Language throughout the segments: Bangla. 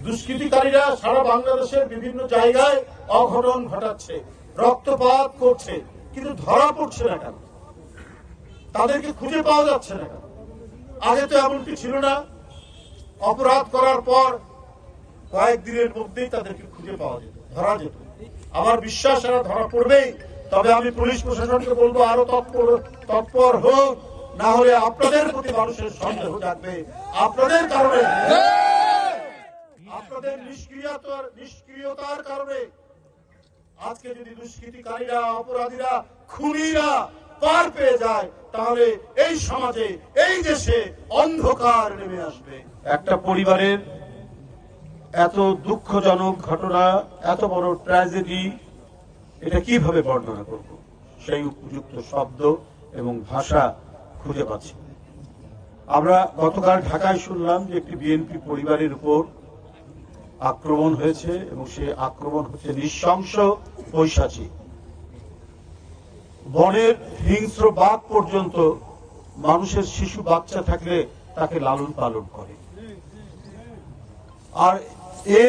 দুষ্কৃতিকারীরা সারা বাংলাদেশের বিভিন্ন জায়গায় অঘটন ঘটাচ্ছে, রক্তপাত করছে, কিন্তু ধরা পড়ছে না কেন? তাদেরকে খুঁজে পাওয়া যাচ্ছে না কেন? আগে তো এমনটি ছিল না। অপরাধ করার পর কয়েকদিনের মধ্যেই তাদেরকে খুঁজে পাওয়া যেত, ধরা যেত। আমার বিশ্বাস এরা ধরা পড়বেই। তবে আমি পুলিশ প্রশাসনকে বলবো আরো তৎপর হোক, না হলে আপনাদের প্রতি মানুষের সন্দেহ থাকবে। আপনাদের কারণে, আপনাদের নিষ্ক্রিয়তার কারণে আজকে যদি দুষ্কৃতিকারীরা, অপরাধীরা, খুনিরা পার পেয়ে যায়, তাহলে এই সমাজে, এই দেশে অন্ধকার নেমে আসবে। একটা পরিবারের এত দুঃখজনক ঘটনা, এত বড় ট্র্যাজেডি, এটা কিভাবে বর্ণনা করব? সেই উপযুক্ত শব্দ এবং ভাষা খুঁজে পাচ্ছি। আমরা গতকাল ঢাকায় শুনলাম যে একটি বিএনপি পরিবারের উপর আক্রমণ হয়েছে এবং সে আক্রমণ হচ্ছে নৃশংস, পৈশাচিক। বনের হিংস্র বাঘ পর্যন্ত মানুষের শিশু বাচ্চা থাকলে তাকে লালন পালন করে। আর এ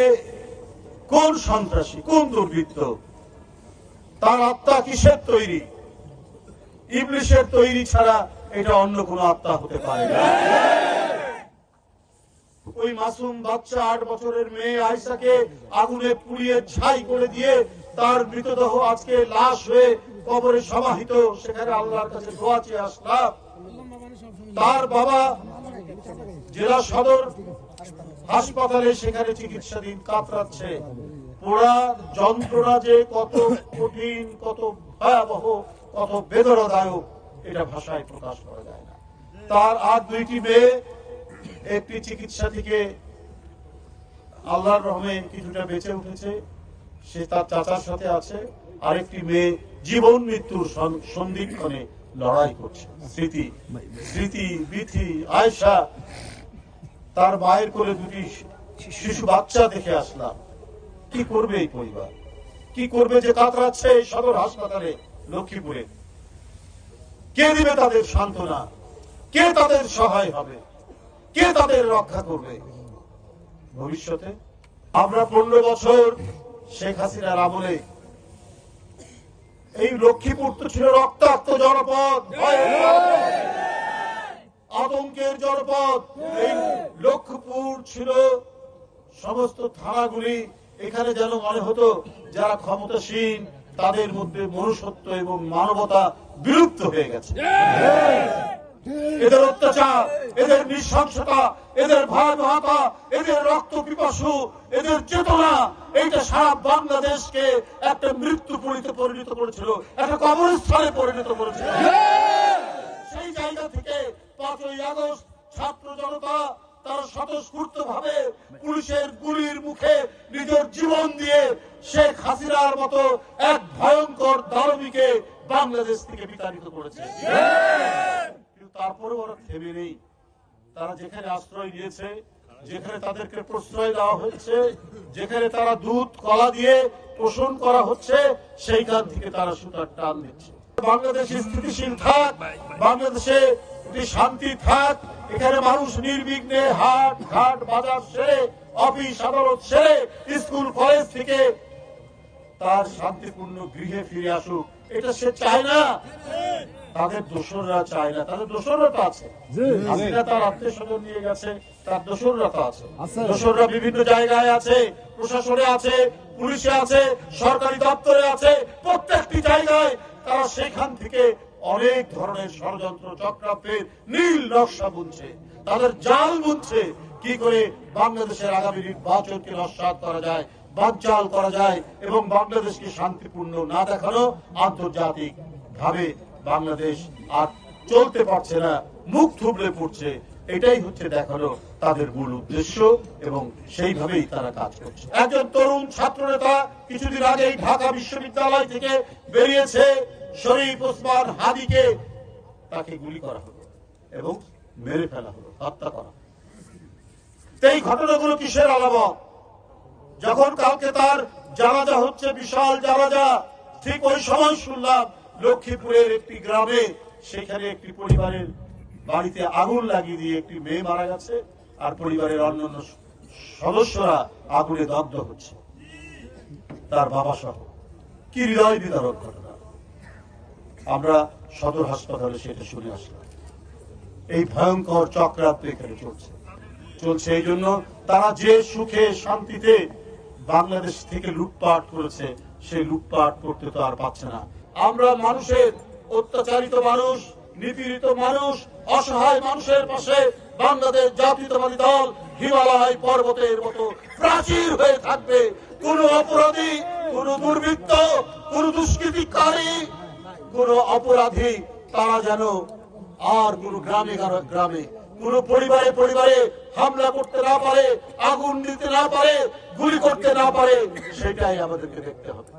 কোন সন্ত্রাসী, কোন দুর্বৃত্ত? তার আত্মা কিসের তৈরি? ইবলিশের তৈরি ছাড়া এটা অন্য কোন আত্মা হতে পারে না। ওই মাসুম বাচ্চা 8 বছরের মেয়ে আয়েশাকে আগুনে পুড়িয়ে ছাই করে দিয়ে তার মৃতদেহ আজকে লাশ হয়ে কবরে সমাহিত। সেখানে আল্লাহর কাছে দোয়া চেয়ে আসলাম। তার বাবা জেলা সদর হাসপাতালে সেখানে চিকিৎসাধীন, কাতরাচ্ছে। পোড়া যন্ত্রণা যে কত কঠিন, কত ভয়াবহ, কত বেদনাদায়ক, এটা ভাষায় প্রকাশ করা যায় না। তার আর 2টি মেয়ে, একটি চিকিৎসা থেকে আল্লাহর রহমে কিছুটা বেঁচে উঠেছে, সে তার চাচার সাথে আছে। আরেকটি মেয়ে জীবন মৃত্যুর সন্ধিক্ষণে লড়াই করছে। স্মৃতি, বিথি, আয়েশা, তার মায়ের কোলে 2টি শিশু বাচ্চা দেখে আসলাম। কি করবে এই পরিবার? কি করবে যে কাতরাচ্ছে এই সদর হাসপাতালে লক্ষ্মীপুরে? কে দিবে তাদের সান্ত্বনা? কে তাদের সহায় হবে? কে তাদের রক্ষা করবে ভবিষ্যতে? আমরা 15 বছর শেখ হাসিনার আমলে এই লক্ষ্মীপুর তো ছিল রক্তাক্ত জনপদ, আতঙ্কের জনপদ। এই লক্ষ্মীপুর ছিল সমস্ত থানাগুলি, এখানে যেন মনে হতো যারা ক্ষমতাসীন তাদের মধ্যে মনুষ্যত্ব এবং মানবতা বিলুপ্ত হয়ে গেছে। এদের অত্যাচার, এদের নৃশংসতা, এদের ভয়াবহতা, এদের রক্ত পিপাসু, এদের চেতনা, এইটা সারা বাংলাদেশকে একটা মৃত্যুপুরীতে পরিণত করেছিল, একটা কবরস্থানে পরিণত করেছিল। সেই জায়গা থেকে 5ই আগস্ট ছাত্র জনতা তারা স্বতঃস্ফূর্ত ভাবে পুলিশের গুলির মুখে নিজের জীবন দিয়ে শেখ হাসিনার মতো এক ভয়ঙ্কর দানবীকে বাংলাদেশ থেকে বিতাড়িত করেছে। তারপরে ওরা থেমে নেই। তারা যেখানে আশ্রয় নিয়েছে, যেখানে তাদেরকে প্রশ্রয় দেওয়া হচ্ছে, যেখানে তারা দুধ কলা দিয়ে পোষণ করা হচ্ছে, সেইখান থেকে তারা সুতার টান দিচ্ছে। বাংলাদেশে স্থিতিশীল থাক, বাংলাদেশে শান্তি থাক, এখানে মানুষ নির্বিঘ্নে হাট ঘাট বাজার সেরে, অফিস আদালত সেরে, স্কুল কলেজ থেকে তার শান্তিপূর্ণ গৃহে ফিরে আসুক, এটা সে চায় না। তাদের দোসররা চায় না। তাদের দোসররা তো আছে, হাসিনা তার আত্মীয় স্বজন নিয়ে গেছে, তার দোসররা তো আছে। দোসররা বিভিন্ন জায়গায় আছে, প্রশাসনে আছে, পুলিশে আছে, সরকারি দপ্তরে আছে, প্রত্যেকটি জায়গায় তারা সেখান থেকে অনেক ধরনের ষড়যন্ত্র চক্রান্তের নীল নকশা বুনছে, তাদের জাল বুনছে কি করে বাংলাদেশের আগামী নির্বাচনকে নস্যাৎ করা যায়, বানচাল করা যায় এবং বাংলাদেশকে শান্তিপূর্ণ না দেখানো। আন্তর্জাতিক ভাবে বাংলাদেশ আর চলতে পারছে না, মুখ থুবড়ে পড়ছে, এটাই হচ্ছে দেখানো তাদের মূল উদ্দেশ্য এবং সেইভাবেই তারা কাজ করছে। একজন তরুণ ছাত্র নেতা কিছুদিন আগেই ঢাকা বিশ্ববিদ্যালয় থেকে বেরিয়েছে, শরীফ ওসমান হাদিকে তাকে গুলি করা হলো এবং মেরে ফেলা হলো, হত্যা করা। এই ঘটনাগুলো কিসের আলামত? যখন কালকে তার জানাজা হচ্ছে, বিশাল জানাজা, ঠিক ওই সময় শুনলাম লক্ষ্মীপুরের একটি গ্রামে সেখানে একটি পরিবারের বাড়িতে আগুন লাগিয়ে দিয়ে একটি মেয়ে মারা গেছে আর পরিবারের অন্যান্য সদস্যরা আগুনে দগ্ধ হচ্ছে, তার বাবা সহ। কি হৃদয় বিদারক ঘটনা। আমরা সদর হাসপাতালে সেটা শুনে আসলাম। এই ভয়ঙ্কর চক্রান্ত এখানে চলছে এই জন্য তারা যে সুখে শান্তিতে বাংলাদেশ থেকে লুটপাট করেছে, সেই লুটপাট করতে তো আর পাচ্ছে না। আমরা মানুষের, অত্যাচারিত মানুষ, নিপীড়িত মানুষ, অসহায় মানুষের পাশে বাংলাদেশ জাতীয়তাবাদী দল হিমালয় পর্বতের মতো প্রাচীর হয়ে থাকবে। কোন অপরাধী, কোন দুর্বৃত্ত, কোন দুষ্কৃতিকারী, কোন অপরাধী তারা যেন আর কোন গ্রামে গ্রামে, কোন পরিবারে পরিবারে হামলা করতে না পারে, আগুন দিতে না পারে, গুলি করতে না পারে, সেটাই আমাদেরকে দেখতে হবে।